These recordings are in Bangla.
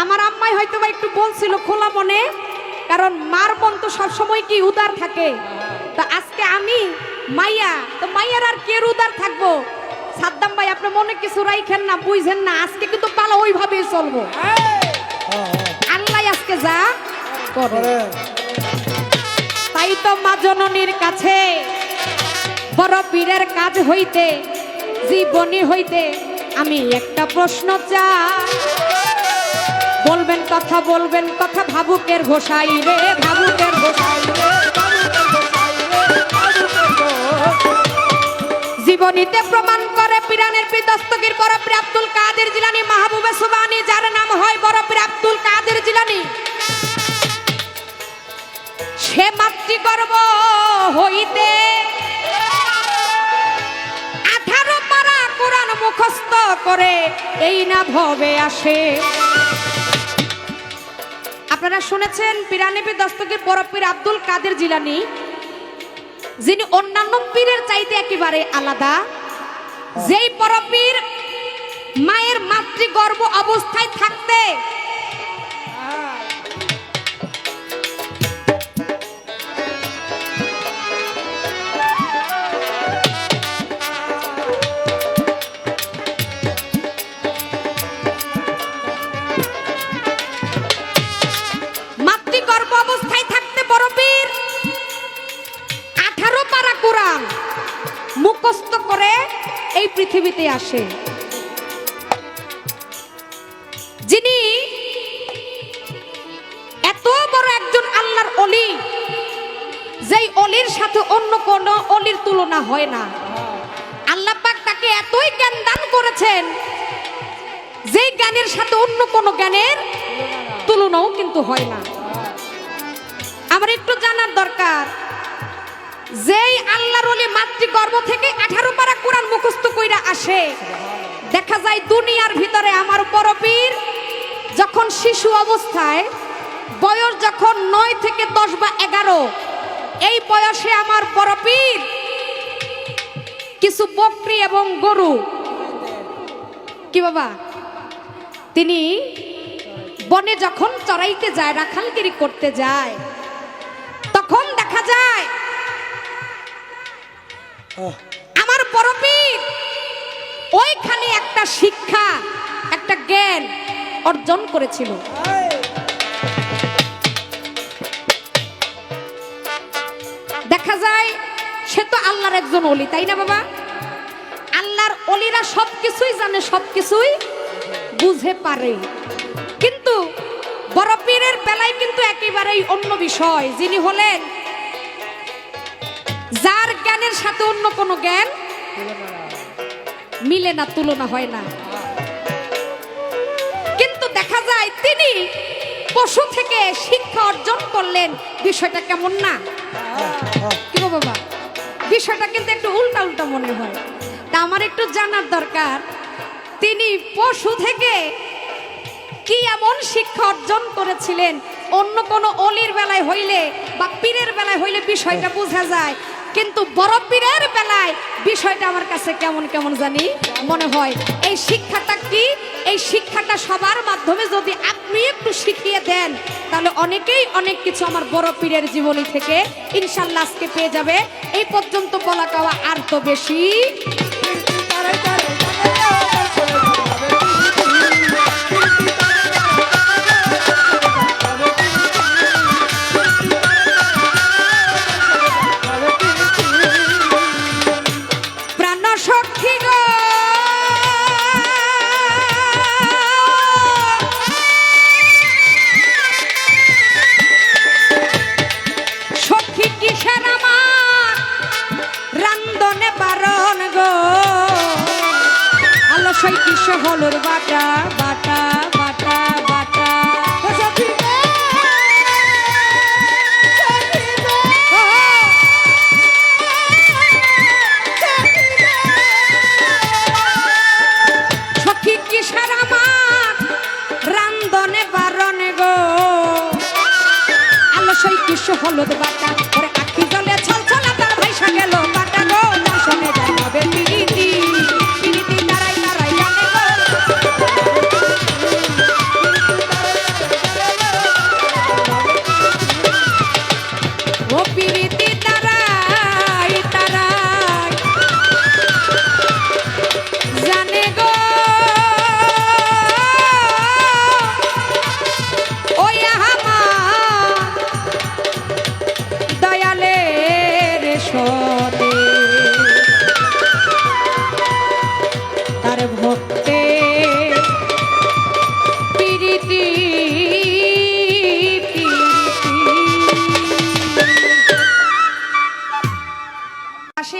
আমার আম্মাই হয়তো বা একটু বলছিল খোলা মনে, কারণ মার মন তো সবসময় কি উদার থাকে। তো আজকে আমি মাইয়া, তো মাইয়ার আর কে উদার থাকবো। সাদ্দাম ভাই আপনি মনে কিছু রাইখেন না, বুঝছেন না, আজকে কিন্তু পালা ওইভাবেই চলবো। আল্লাহ আজকে যা করে। তাই তো মা জননীর কাছে বড় পীরের কাজ হইতে জীবনী হইতে আমি একটা প্রশ্ন চাই। বলবেন কথা, বলবেন কথা, ভাবুকের ঘোষাই রে, ভাবুকের ঘোষাই রে। জীবনীতে প্রমাণ করে পিরানের পীর দস্তগীর বড় পীর আব্দুল কাদের জিলানী মাহবুবে সুবহানী, যার নাম হয় বড় পীর আব্দুল কাদের জিলানী। সে মাতৃগর্ভ হইতে 18 পারা কোরআন মুখস্থ করে এই না ভবে আসে। আপনারা শুনেছেন পিরানের পীর দস্তগীর বড় পীর আব্দুল কাদের জিলানী, যিনি অন্যান্য পীরের চাইতে একেবারে আলাদা। যেই বড় পীর মায়ের মাতৃগর্ভ অবস্থায় থাকতে বড় পীর 18 পারা কোরআন মুখস্থ করে এই পৃথিবীতে আসে। যিনি এত বড় একজন আল্লাহর ওলি, যেই ওলির সাথে অন্য কোন ওলির তুলনা হয় না। আল্লাহ পাক তাকে এতই জ্ঞান দান করেছেন, যেই জ্ঞানের সাথে অন্য কোন জ্ঞানের তুলনাও কিন্তু হয় না। আমার একটু জানার দরকার, যেই আল্লাহর ওলি মাতৃগর্ভ থেকে 18 পারা কোরআন মুখস্থ কইরা আসে, দেখা যায় দুনিয়ার ভিতরে আমার বড় পীর যখন শিশু অবস্থায়, বয়স যখন 9 থেকে 10 বা 11, এই বয়সে আমার বড় পীর কিছু বকরি এবং গরু, কি বাবা, তিনি বনে যখন চড়াইতে যায়, রাখালগিরি করতে যায়, তখন দেখা যায় আমার বড় পীর ওইখানে একটা শিক্ষা, একটা জ্ঞান অর্জন করেছিল। দেখা যায় সে তো আল্লাহর একজন ওলি, তাই না বাবা? আল্লাহর ওলিরা সবকিছুই জানে, সবকিছুই বুঝে পারে। কিন্তু বড় পীরের বেলায় কিন্তু একেবারেই অন্য বিষয়। যিনি হলেন যার জ্ঞানের সাথে অন্য কোনো জ্ঞান মিলে না, তুলনা হয় না। কিন্তু দেখা যায় তিনি পশু থেকে শিক্ষা অর্জন করলেন। বিষয়টা কেমন না? কি গো বাবা, বিষয়টা কিন্তু একটু উল্টা উল্টা মনে হয়। তা আমার একটু জানার দরকার, তিনি পশু থেকে কি এমন শিক্ষা অর্জন করেছিলেন? অন্য কোন অলির বেলায় হইলে বা পীরের বেলায় হইলে বিষয়টা বোঝা যায়, কিন্তু বড় পীরের বেলায় বিষয়টা আমার কাছে কেমন কেমন জানি মনে হয়। এই শিক্ষাটা কি? এই শিক্ষাটা সবার মাধ্যমে যদি আপনি একটু শিখিয়ে দেন, তাহলে অনেকেই অনেক কিছু আমার বড় পীরের জীবনী থেকে ইনশাল্লাহ আজকে পেয়ে যাবে। এই পর্যন্ত বলা কওয়া আর তো বেশি। হলুর বাটা বাটা বাটা বাটা সখী কিশোর আমার রান্ধনে বারণে গো, আলো সই কিশোর হলুদ বাটা ওরে আখি জলে ছল ছলা তার ভাইসা গেল বাটা গো, দর্শনে জানাবে প্রীতি প্রীতি তারাই তারাই জানে গো।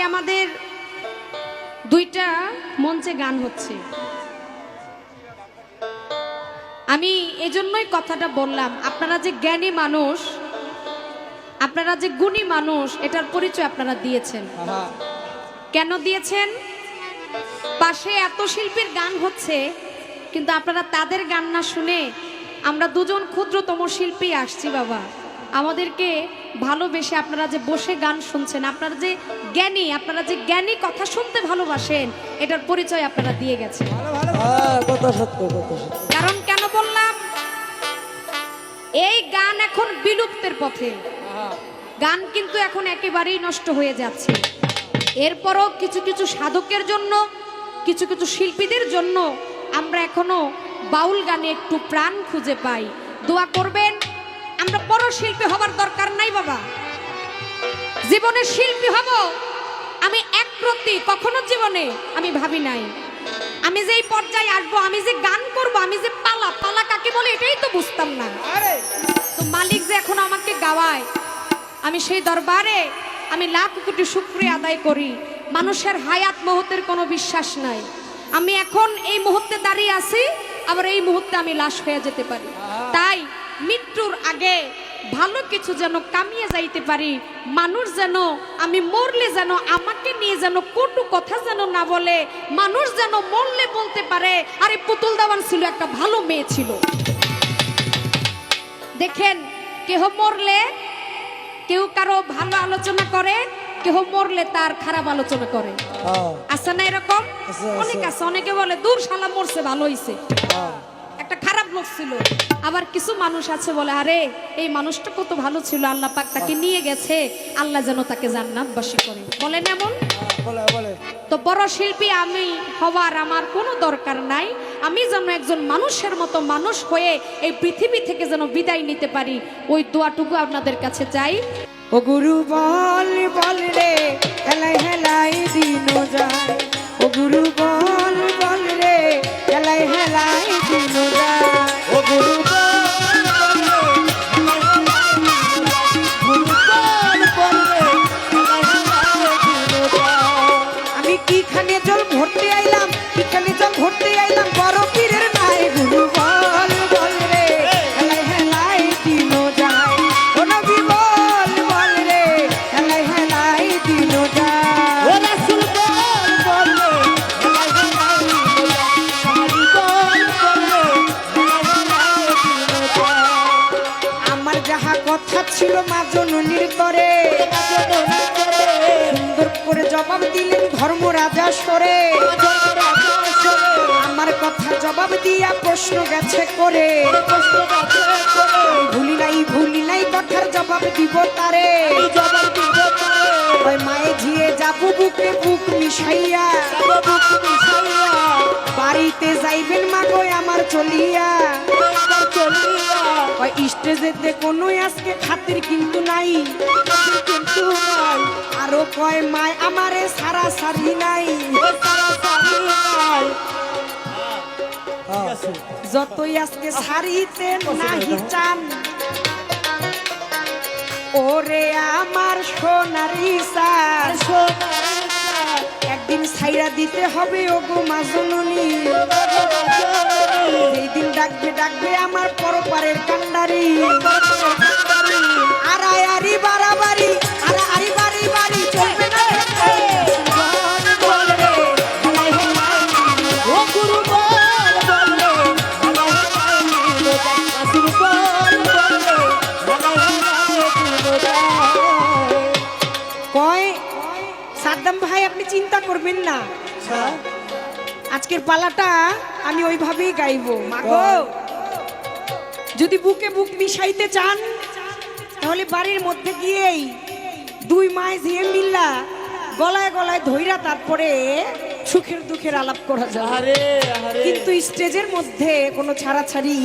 আমাদের দুইটা মঞ্চে গান হচ্ছে। আমি এজন্যই কথাটা বললাম, আপনারা যে জ্ঞানী মানুষ, আপনারা যে গুণী মানুষ, এটার পরিচয় আপনারা দিয়েছেন। কেন দিয়েছেন? পাশে এত শিল্পীর গান হচ্ছে, কিন্তু আপনারা তাদের গান না শুনে আমরা দুজন ক্ষুদ্রতম শিল্পী আসছি বাবা, আমাদেরকে ভালোবেসে আপনারা যে বসে গান শুনছেন, আপনারা যে জ্ঞানী, আপনারা যে জ্ঞানী কথা শুনতে ভালোবাসেন, এটার পরিচয় আপনারা দিয়ে গেছেন। কারণ কেন বললাম, এই গান এখন বিলুপ্তের পথে, গান কিন্তু এখন একেবারেই নষ্ট হয়ে যাচ্ছে। এরপরও কিছু কিছু সাধকের জন্য, কিছু কিছু শিল্পীদের জন্য আমরা এখনো বাউল গানে একটু প্রাণ খুঁজে পাই। দোয়া করবেন, আমরা বড় শিল্পী হবার দরকার নাই বাবা, জীবনের শিল্পী হব আমি একপ্রতি কখনো জীবনে আমি ভাবি নাই। আমি যে এই পর্যায়ে আসবো, আমি যে গান করব, আমি যে পালা কাকে বলে এটাই তো বুঝতাম না। তো মালিক যে এখন আমাকে গাওয়ায়, আমি সেই দরবারে আমি লাখ কোটি শুকরিয়া আদায় করি। মানুষের হায়াত মহতের কোনো বিশ্বাস নাই। আমি এখন এই মুহূর্তে দাঁড়িয়ে আছি, আবার এই মুহূর্তে আমি লাশ হয়ে যেতে পারি। তাই মৃত্যুর আগে ভালো কিছু যেন কামিয়ে যাইতে পারি, মানুষ যেন আমি মরলে যেন আমাকে নিয়ে যেন কটু কথা যেন না বলে, মানুষ যেন মরলে বলতে পারে আরে পুতুল দেওয়ান ছিল, একটা ভালো মেয়ে ছিল। দেখেন, কেহ মরলে কেউ কারো ভালো আলোচনা করে, কেহ মরলে তার খারাপ আলোচনা করে। আছে না এরকম? অনেক আছে। অনেকে বলে দূর শালা মরছে, ভালো হইছে, একটা খারাপ লোক ছিল। আবার কিছু মানুষ আছে বলে আরে এই মানুষটা কত ভালো ছিল, আল্লাহ পাক তাকে নিয়ে গেছে, আল্লাহ যেন তাকে জান্নাতবাসী করে। বলেন এমন? তো বড় শিল্পী আমি হওয়ার আমার কোনো দরকার নাই। আমি যেন একজন মানুষের মতো মানুষ হয়ে এই পৃথিবী থেকে যেন বিদায় নিতে পারি, ওই দোয়াটুকু আপনাদের কাছে চাই। ও গুরু বল বল রে, হেলাই হেলাই দিন যায়। ও গুরু বল বল রে, হেলাই হেলাই দিন যায়। ও গুরু আমি কিখানে জল ভরতে আইলাম, কিখানে জল ভরতে আইলাম, বড় পীরের নাই। গুরু বল বল রে, হেলাই হেলাই দিন যায়। ও নবী বল বল রে, হেলাই হেলাই দিন যায়। ও রাসূল বল বল রে, হেলাই হেলাই দিন যায়। সাহাবী বল বল রে, হেলাই হেলাই দিন যায়। আমার যাহা কথা ছিল মা জননীর তরে, সুন্দর করে জবাব দিলেন ধর্মরাজা সরে। আমার কথা জবাব দিয়া প্রশ্ন গেছে করে, ভুলি নাই কথার জবাব দিব তারে। ওই মায়ে ঝিয়ে যাবো বুকে বুক মিশাইয়া, বাড়িতে যাইবেন মা গো আমার চলিয়া। ওই স্টেজেতে কোনো আজকে খাতির কিন্তু নাই, আরো কয় মায় আমারে সারা সারি নাই। যতই আজকে সারিতে নাহি চান, ওরে আমার সোনারি সার, একদিন ছাইরা দিতে হবে ও গো মা জননী। যেদিন ডাকবে ডাকবে আমার পরপারের কান্ডারি। আড়াই আড়ি বাড়াবাড়ি, আড়াই বাড়ি বাড়ি চলবে না। সাদ্দাম ভাই আপনি চিন্তা করবেন না, আজকের পালাটা আমি ওইভাবেই গাইবো। মাগো যদি বুকে বুক মিশাইতে চান, তাহলে বাড়ির মধ্যে গিয়েই দুই মায় ঝিয়ে মিল্লা গলায় গলায় ধইরা তারপরে সুখের দুঃখের আলাপ করা যায়। কিন্তু স্টেজের মধ্যে কোনো ছাড়াছাড়ি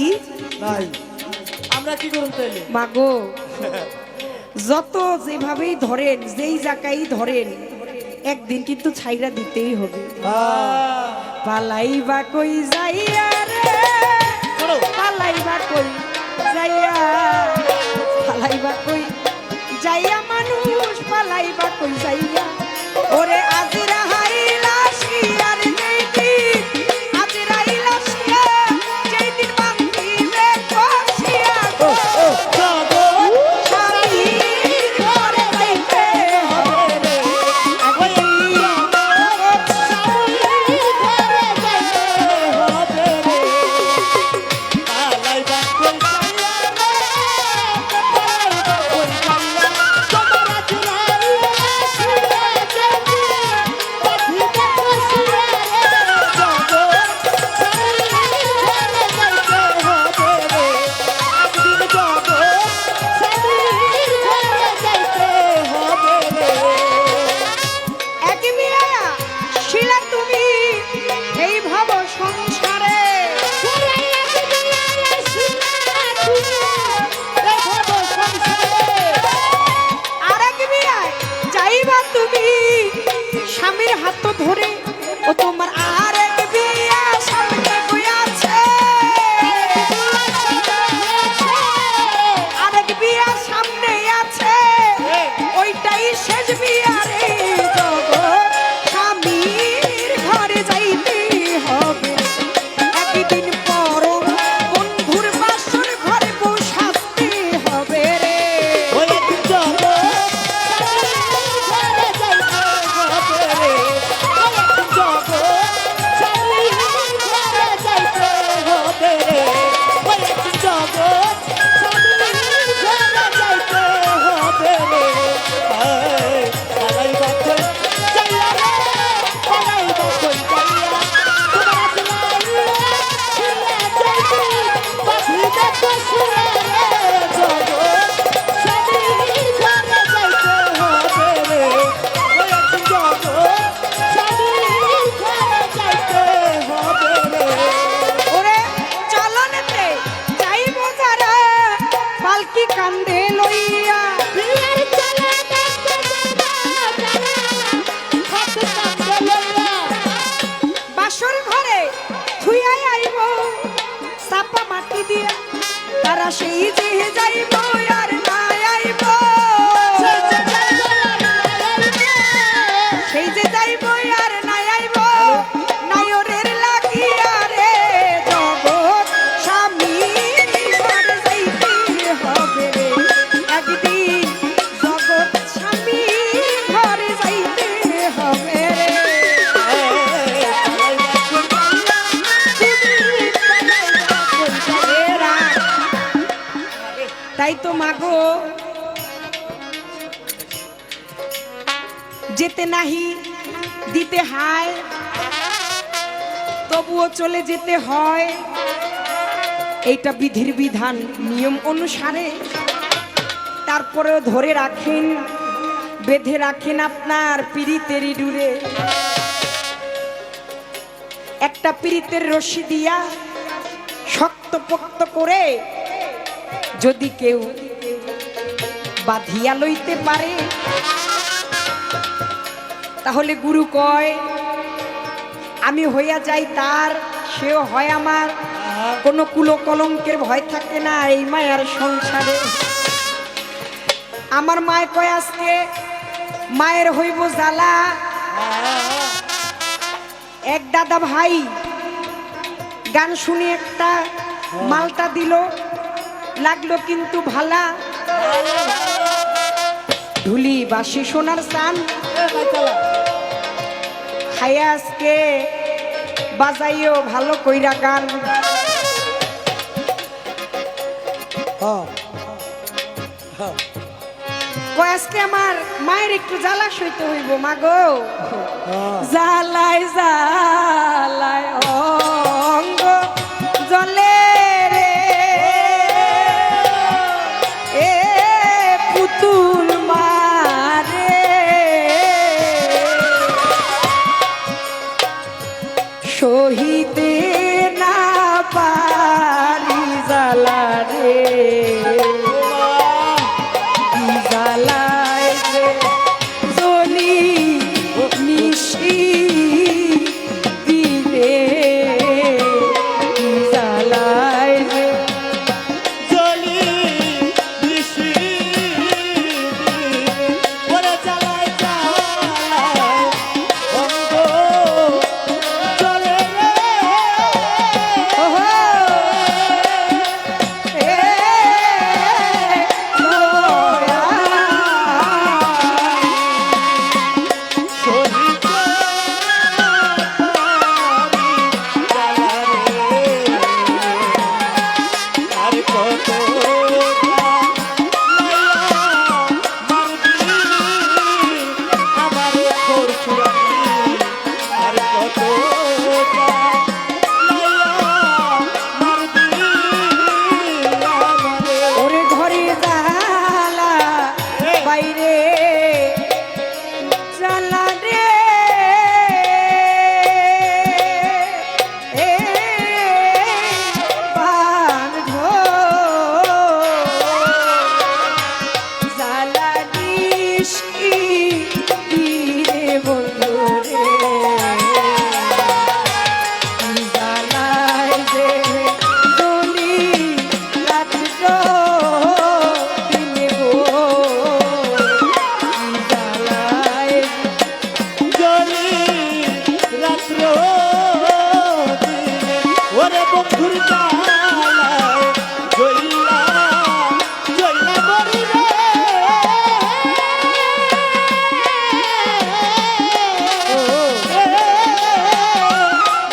নাই। আমরা কি করব তাইলে? মাগো যত যেভাবেই ধরেন, যেই জায়গায় ধরেন, একদিন কিন্তু ছাইরা দিতেই হবে। পালাইবা কই যাইয়া রে, পালাইবা কই যাইয়া, পালাইবা কই যাইয়া মানুষ, পালাইবা কই যাইয়া। ওরে তারা সেই যে যাইব আর না আইব, সেই যে যাইব আর না আইব, নায়রের লাগিয়া রে জগৎ স্বামী ঘর যাইতে হবে রে একদিন, জগৎ স্বামী ঘর যাইতে হবে রে। তাই তো মাগো যেতে নাহি দিতে হায়, তবুও চলে যেতে হয়, এইটা বিধির বিধান নিয়ম অনুসারে। তারপরেও ধরে রাখেন, বেঁধে রাখেন আপনার পীড়িতেরই ডুরে, একটা পীড়িতের রশি দিয়া শক্ত পোক্ত করে যদি কেউ বাঁধিয়া লইতে পারে, তাহলে গুরু কয় আমি হইয়া যাই তার, সেও হয় আমার, কোনো কুলো কলঙ্কের ভয় থাকে না এই মায়ার সংসারে। আমার মায় কয় আজকে মায়ের হইব জ্বালা। এক দাদা ভাই গান শুনে একটা মালটা দিল, লাগলো কিন্তু ভালা, ঢুলি বাসি সোনার সান খাইয়া আজকে বাজাইও ভালো কইরা গান। কয় আজকে আমার মায়ের একটু জ্বালা সইতে হইব মাগো, জ্বালায় জ্বালায় অঙ্গ জলে রে, এ পুতুল মারে সহিতে না পারি জ্বালা রে, জ্বালায় রে জলি নিশি দিলে, জ্বালায় রে জলি দিশি ওরে জ্বালায় জ্বালায় অঙ্গ জ্বলে রে। ওহো এ দয়া সহিত আর কত আমার খোরচুরানি, আর কত ওরে ঘরে জ্বালা বাইরে জ্বালা রে, এ বাঁধ জ্বালা দিস কি রে বন্ধু রে, জ্বালায় যে দলি রাত্র দিনে গো, জ্বালায় জলি রাত্র দিনে ওরে বন্ধুর জ্বালায় জইলা জইলা মরি রে।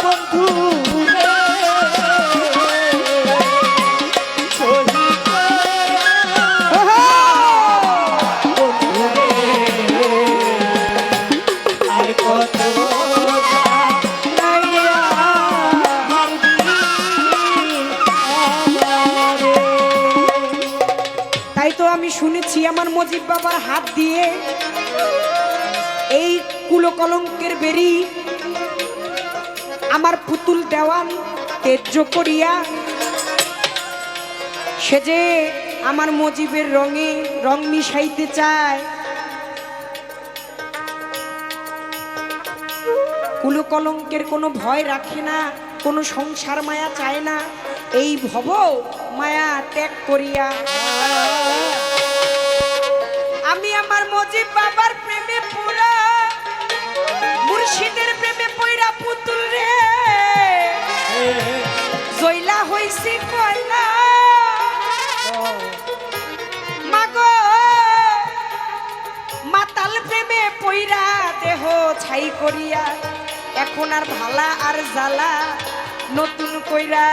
বন্ধু রে সহিত আর কত তাই তো আমি শুনেছি আমার মজিব বাবার হাত দিয়ে এই কুলো কলঙ্কের বেরি আমার পুতুল দেওয়ান তেজ্য করিয়া সে যে আমার মজিবের রঙে রং মিশাইতে চায়। কুলো কলঙ্কের কোনো ভয় রাখে না, কোনো সংসার মায়া চায় না, এই ভব মায়া ত্যাগ করিয়া আমি আমার মজিব বাবার প্রেমে পুরা মুর্শিদের প্রেমে পইরা পুতুল রে জইলা হইছি কয়লা মাগো মাতাল প্রেমে পইরা দেহ ছাই করিয়া এখন আর ভালা আর জ্বালা নতুন কইরা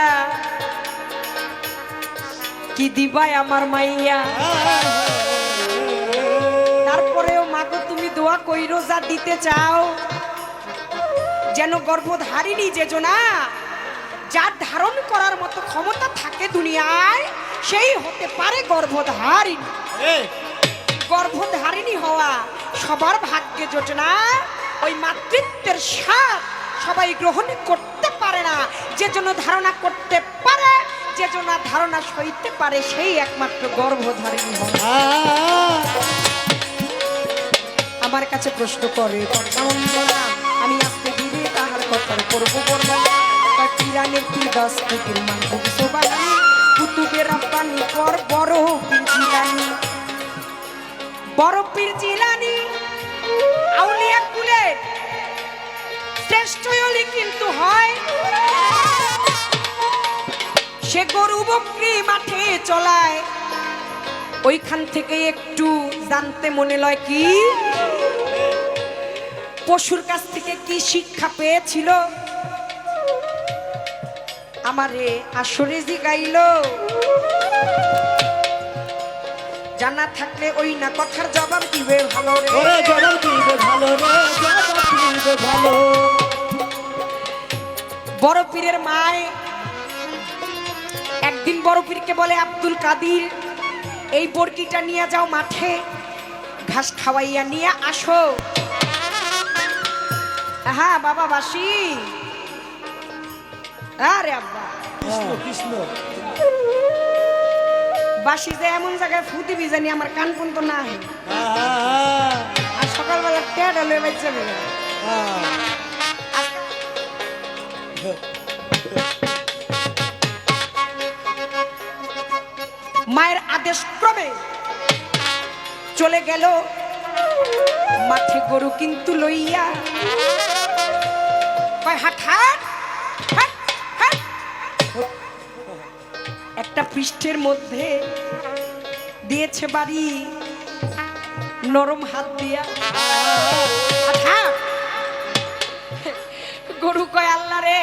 কি দিবাই আমার মাইয়া তারপরেও মাগো তুমি দোয়া কইরো যা দিতে চাও যেন গর্ভধারিণী যেজনা যার ধারণ করার মতো ক্ষমতা থাকে দুনিয়ায় সেই হতে পারে গর্ভধারিণী গর্ভধারিণী হওয়া সবার ভাগ্যে জোটে না ওই মাতৃত্বের স্বাদ সবাই গ্রহণ করতে পারে না যে জন্য ধারণা করতে পারে যে জন্য ধারণা সইতে পারে সেই একমাত্র গর্ভধারিণী হয় আমার কাছে প্রশ্ন করে আমি আজকে দিদি তাহার কথার করবো বর্ণনা কিরানের কি দাস কুকুর মানব সোবানি কুতুবের আব্বানি পর বড় পীর জিলানি বড় পীর জিলানি আউলিয়া কুলের শ্রেষ্ঠ অলি কিন্তু হয় সে গরু বকরি মাঠে চলায় ওইখান থেকে একটু জানতে মনে লয় কি পশুর কাছ থেকে কি শিক্ষা পেয়েছিল আমারে আসরে জিগাইল জানা থাকলে ওই না কথার জবাব দিবে ভালো রে ওরে জবাব দিবে ভালো রে জবাব দিবে ভালো বড় পীরের মায় একদিন বড় পীরকে বলে আব্দুল কাদির এই বর্গিটা নিয়ে যাও মাঠে ঘাস খাওয়াইয়া নিয়ে আসো হ্যাঁ বাবা বাসি আরে আব্বা কৃষ্ণ কৃষ্ণ বাসি যে এমন জায়গায় ফুটি বিজানি আমার কান পর্যন্ত না হয় আর সকালবেলা টেড হলে বাচ্চা বেরো মায়ের আদেশ ক্রমে চলে গেল মাঠে গরু কিন্তু লইয়া কয় হাট হাট হাট হাট একটা পৃষ্ঠের মধ্যে দিয়েছে বাড়ি নরম হাত দিয়া হাট হাট। গরু কয় আল্লাহ রে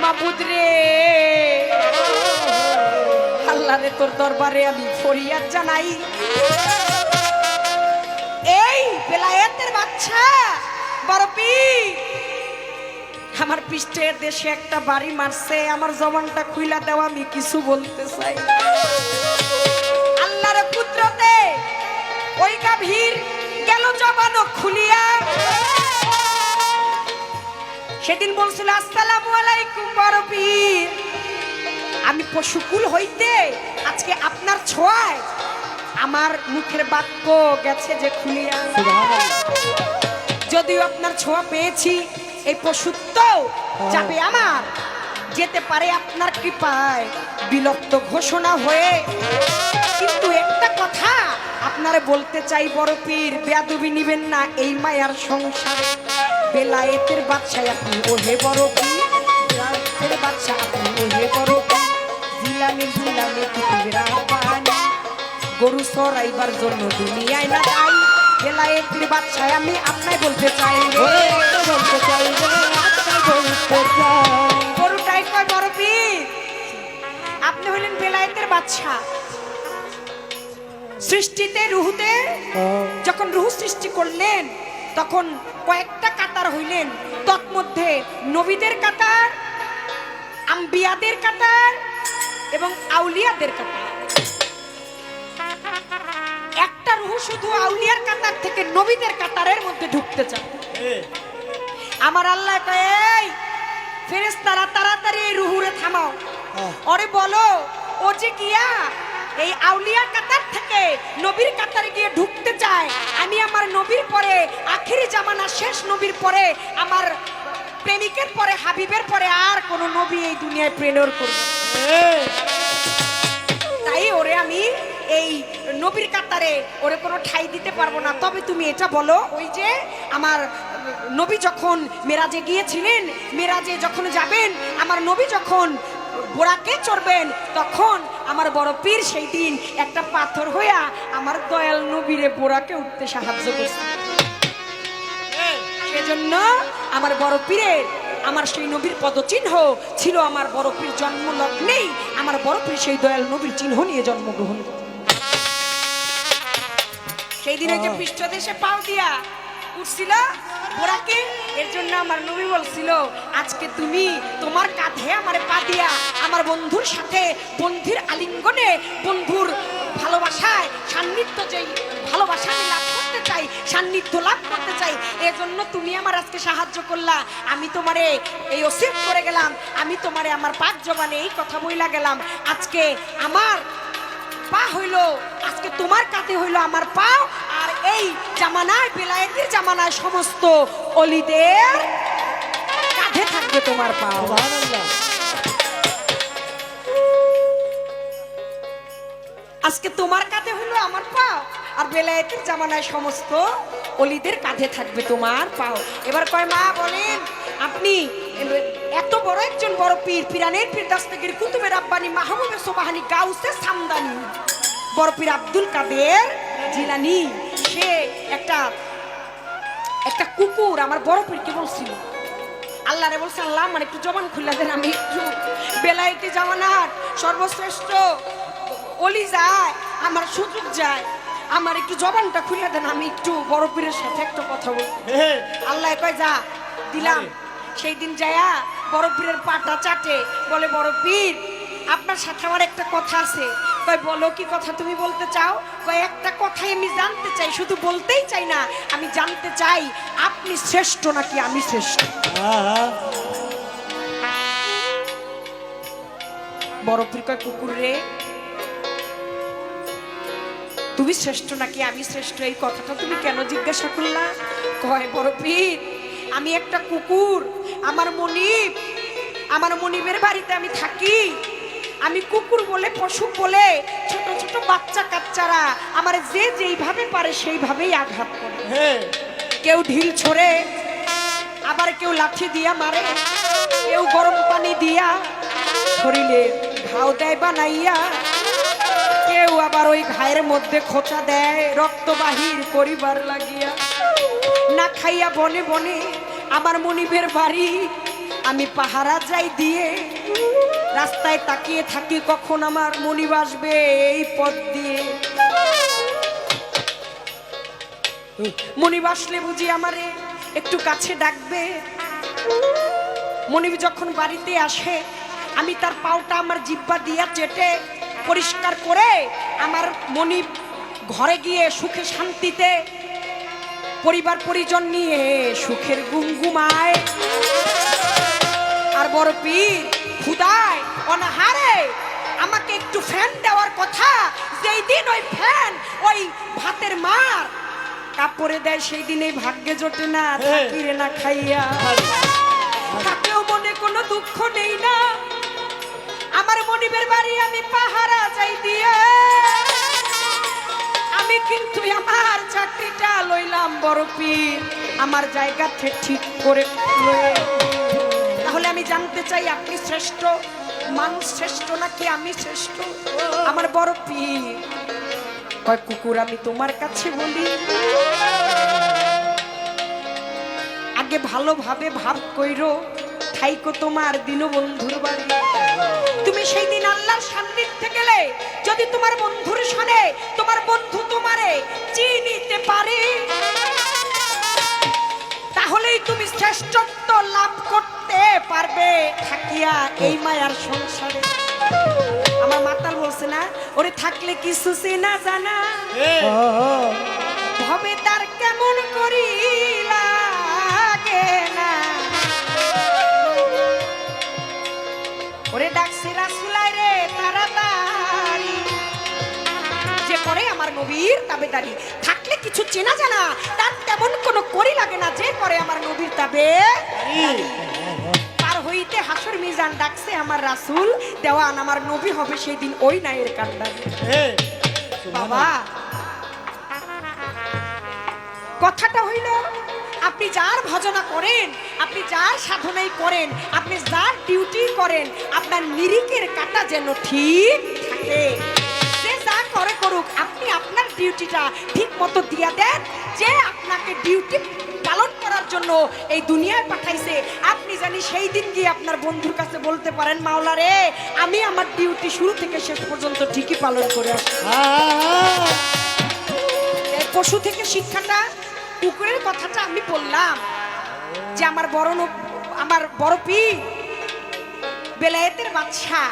মাবুদ রে আল্লাহ রে তোর দরবারে আমি ফরিয়াদ জানাই এই বেলায়েতের বাচ্চা বড় পীর আমার পৃষ্ঠের দেশে একটা বাড়ি মারছে আমার জবানটা খুইলা দেওয়া আমি কিছু বলতে চাই আল্লাহর কুদরতে ওই গাভীর গেল জবানও খুলিয়া সেদিন বলছিল আসসালামু আলাইকুম বড় পীর আমি পশুকুল হইতে আজকে আপনার ছোঁয়ায় আমার মুখের বাক্য গেছে যে খুলিয়া যদিও আপনার ছোঁয়া পেয়েছি এই পশুত্ব যাবে আমার যেতে পারে আপনার কৃপায় বিলুপ্ত ঘোষণা হয়ে কিন্তু একটা কথা আপনারে বলতে চাই বড় পীর বেয়াদবি নিবেন না এই মায়ার সংসারে বেলায়েতের বাদশা আপনি ওহে বড় পীর বেলায়েতের বাদশা আপনি ওহে বড় পীর জিলামের জিলামে কুতুবেরা পানি গরু চড়াইবার জন্য দুনিয়ায় না যাই বেলায়েতের বাদশা আমি আপনায় বলতে চাই ওরে বলতে চাই রে আপনার বলতে চাই গরুটাই কয় বড় পীর আপনি হলেন বেলায়েতের বাদশা সৃষ্টিতে রুহুতে যখন রুহু সৃষ্টি করলেন তখন কয়েকটা কাতার হইলেন তৎমধ্যে নবীদের কাতার আম্বিয়াদের কাতার এবং আউলিয়াদের কাতার একটা রুহু শুধু আউলিয়ার কাতার থেকে নবীদের কাতারের মধ্যে ঢুকতে চায় আমার আল্লাহ কয় এই ফেরেশতারা তাড়াতাড়ি এই রুহুরে থামাও ওরে বলো ও যে গিয়া এই আউলিয়া কাতার থেকে নবীর কাতারে গিয়ে ঢুকতে চায় আমি আমার নবীর পরে আখিরি জামানা শেষ নবীর পরে আমার প্রেমিকের পরে হাবিবের পরে আর কোন নবী এই দুনিয়ায় প্রেরণ করবে নবীর কাতারে ওরে কোনো ঠাই দিতে পারবো না। তবে তুমি এটা বলো, ওই যে আমার নবী যখন মেরাজে গিয়েছিলেন, মেরাজে যখন যাবেন, আমার নবী যখন বোরাকে চড়বেন, তখন আমার বড় পীর সেই দিন একটা পাথর হইয়া আমার দয়াল নবীরে বোরাকে উঠতে সাহায্য করছে। সেজন্য আমার বড় পীরের, আমার সেই নবীর পদচিহ্ন ছিল আমার বড় পীর জন্ম লগ্নেই আমার বড় পীর সেই দয়াল নবীর চিহ্ন নিয়ে জন্মগ্রহণ করে। সেই দিনে যে পৃষ্ঠদেশে পাও দিয়া উঠছিল বোরাকে, এর জন্য আমার নবী বলছিল, আজকে তুমি তোমার কাঁধে আমারে পা দিয়া আমার বন্ধুর সাথে বন্ধুর আলিঙ্গনে, বন্ধুর ভালোবাসায় সান্নিধ্য, যেই ভালোবাসা আমি লাভ করতে চাই, সান্নিধ্য লাভ করতে চাই, এজন্য তুমি আমার আজকে সাহায্য করলা। আমি তোমারে এই ওসিয়ত করে গেলাম, আমি তোমারে আমার পাক জবানে এই কথা বইলা গেলাম, আজকে আমার পা হইলো, আজকে তোমার কাঁধে হইলো আমার পা। আর এই জামানায়, বেলায়েতের জামানায় সমস্ত অলিদের কাঁধে থাকবে তোমার পা। সুবহানাল্লাহ। আজকে তোমার কাঁধে হইলো আমার পা, আর বেলায়েতের জামানায় সমস্ত অলিদের কাঁধে থাকবে তোমার পাও। এবার কয় মা বলেন, আপনি এত বড় একজন বড় পীর, পিরানের পীর দস্তগীর কুতুবে রাব্বানি মাহবুবে সুবহানি গাউসে সামদানি বড় পীর আব্দুল কাদের জিলানী, সে একটা কুকুর আমার বড় পীরকে বলছিল, আল্লাহ রে বলছে, আল্লাহ মানে একটু জবান খুলে দেন, আমি একটু বেলায়েতি জামানার সর্বশ্রেষ্ঠ অলি যায়, আমার সুযোগ যায়, আমার একটু জবানটা খুলে দেন, আমি একটু বড় পীরের সাথে একটা কথা বলবো। আল্লাহ কয় যা, দিলাম। সেই দিন যায়া বড় পীরের পাটা চাটে, বলে বড় পীর আপনার সাথে আমার একটা কথা আছে। কয় বলো, কি কথা তুমি বলতে চাও? কয় একটা কথাই আমি জানতে চাই, শুধু বলতেই চাই না, আমি জানতে চাই আপনি শ্রেষ্ঠ নাকি আমি শ্রেষ্ঠ। বড় পীর কয়, কুকুর রে, তুমি শ্রেষ্ঠ নাকি আমি শ্রেষ্ঠ, এই কথাটা তুমি কেন জিজ্ঞাসা করলা? কয় বড় পীর, আমি একটা কুকুর, আমার মনিবের বাড়িতে আমি থাকি, আমি কুকুর বলে, পশু বলে ছোট ছোট বাচ্চা কাচ্চারা আমার যে যেইভাবে পারে সেইভাবেই আঘাত করে। কেউ ঢিল ছোড়ে, আবার কেউ লাঠি দিয়া মারে, কেউ গরম পানি দিয়া শরীরে ঘাও দেয় বানাইয়া, কেউ আবার ওই ঘায়ের মধ্যে খোঁচা দেয় রক্ত বাহির করিবার লাগিয়া। না খাইয়া বনে বনে আমার মনিবের বাড়ি আমি পাহারা যাই দিয়ে, রাস্তায় তাকিয়ে থাকি কখন আমার মনিব আসবে এই পথ দিয়ে। মনিব আসলে বুঝি আমারে একটু কাছে ডাকবে। মনিব যখন বাড়িতে আসে, আমি তার পাওটা আমার জিহ্বা দিয়া চেটে পরিষ্কার করে আমার মনিব ঘরে গিয়ে সুখে শান্তিতে পরিবার পরিজন নিয়ে সুখের গুমগুমায়। আর বড় পীর খুদায় অনাহারে আমাকে একটু ফ্যান দেওয়ার কথা, যেই দিন ওই ফ্যান ওই ভাতের মার কাপড়ে দেয়, সেই দিনেই ভাগ্যে জোটে না, থাকি রে না খাইয়া। তাতেও মনে কোনো দুঃখ নেই না, আমার মনিবের বাড়ি আমি পাহারা যাই দিয়ে, আমি কিন্তু আমার চাকরিটা লইলাম বড় পীর আমার জায়গা ঠিক করে লয়ে। তাহলে আমি জানতে চাই আপনি শ্রেষ্ঠ, মানুষ শ্রেষ্ঠ নাকি আমি শ্রেষ্ঠ? আমার বড় পীর কয়, কুকুর আমি তোমার কাছে বলি, আগে ভালোভাবে ভাব কইরো, থাইকো তোমার দীনবন্ধুর বাড়ি। তুমি সেই দিন আল্লাহর সান্নিধ্যে গেলে যদি তোমার বন্ধুর সনে তোমার বন্ধু তোমারে চিনিতে পারে, তাহলেই তুমি শ্রেষ্ঠত্ব লাভ করতে পারবে থাকিয়া এই মায়ার সংসারে। আমার মাতাল বলছে না, ওরে থাকলে কিছু চেনা জানা হবে তার কেমন করি লাগে না, ওরে ডাকছে রাসূলাই রে তাড়াতাড়ি, যে করে আমার নবীর তাবেদারি, থাকলে কিছু চেনা জানা তার তেমন কোনো করি লাগে না, যে করে আমার নবীর তাবেদারি। পার হইতে হাসর মিজান ডাকছে আমার রাসূল, দেওয়ান আমার নবী হবে সেই দিন ওই নায়ের কান্ডারি। বাবা কথাটা হইল আপনি যার ভজনা করেন, আপনি যার সাধনাই করেন, আপনি যার ডিউটি করেন, আপনার নিরিখের কাটা যেন ঠিক থাকে। যে যা করে করুক, আপনি আপনার ডিউটিটা ঠিক মতো দিয়া দেন। যে আপনাকে ডিউটি পালন করার জন্য এই দুনিয়ায় পাঠাইছে, আপনি জানি সেই দিন গিয়ে আপনার বন্ধুর কাছে বলতে পারেন, মাওলা রে, আমি আমার ডিউটি শুরু থেকে শেষ পর্যন্ত ঠিকই পালন করে আসছি। এই পশু থেকে শিক্ষাটা, কুকুরের কথাটা আমি বললাম যে আমার বড় পীর বেলায়েতের বাদশা,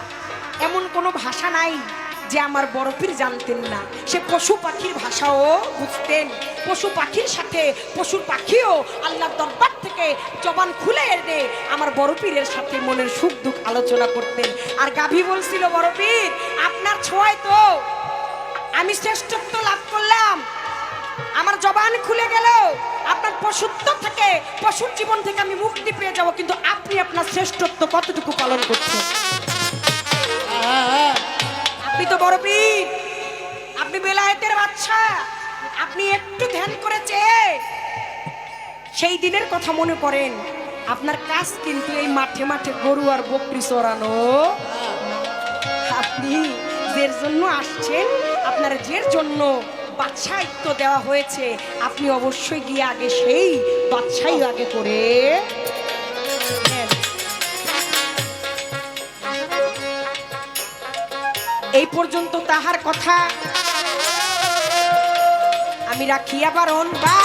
এমন কোনো ভাষা নাই যে আমার বড় পীর জানতেন না। সে পশু পাখির ভাষাও বুঝতেন। পশু পাখির সাথে পশুর পাখিও আল্লাহর দরবার থেকে জবান খুলে এনে আমার বড় পীরের সাথে মনের সুখ দুঃখ আলোচনা করতেন। আর গাভী বলছিল, বড় পীর আপনার ছোঁয়ায় তো আমি শ্রেষ্ঠত্ব লাভ করলাম, আমার জবান খুলে গেল, আপনার পশুত্ব থেকে, পশুর জীবন থেকে আমি মুক্তি পেয়ে যাব, কিন্তু আপনি আপনার শ্রেষ্ঠত্ব কতটুকু পালন করছেন? আপনি তো বড় পীর, আপনি বেলায়েতের বাদশা, আপনি একটু ধ্যান করেছে সেই দিনের কথা মনে করেন। আপনার কাজ কিন্তু এই মাঠে মাঠে গরু আর বকরি চড়ানো। আপনি যের জন্য আসছেন, আপনার যের জন্য বাদশাহিত্ব দেওয়া হয়েছে, আপনি অবশ্যই গিয়ে আগে সেই বাদশাহী আগে করে নেন। এই পর্যন্ত তাহার কথা আমি রাখিয়া বারণ বা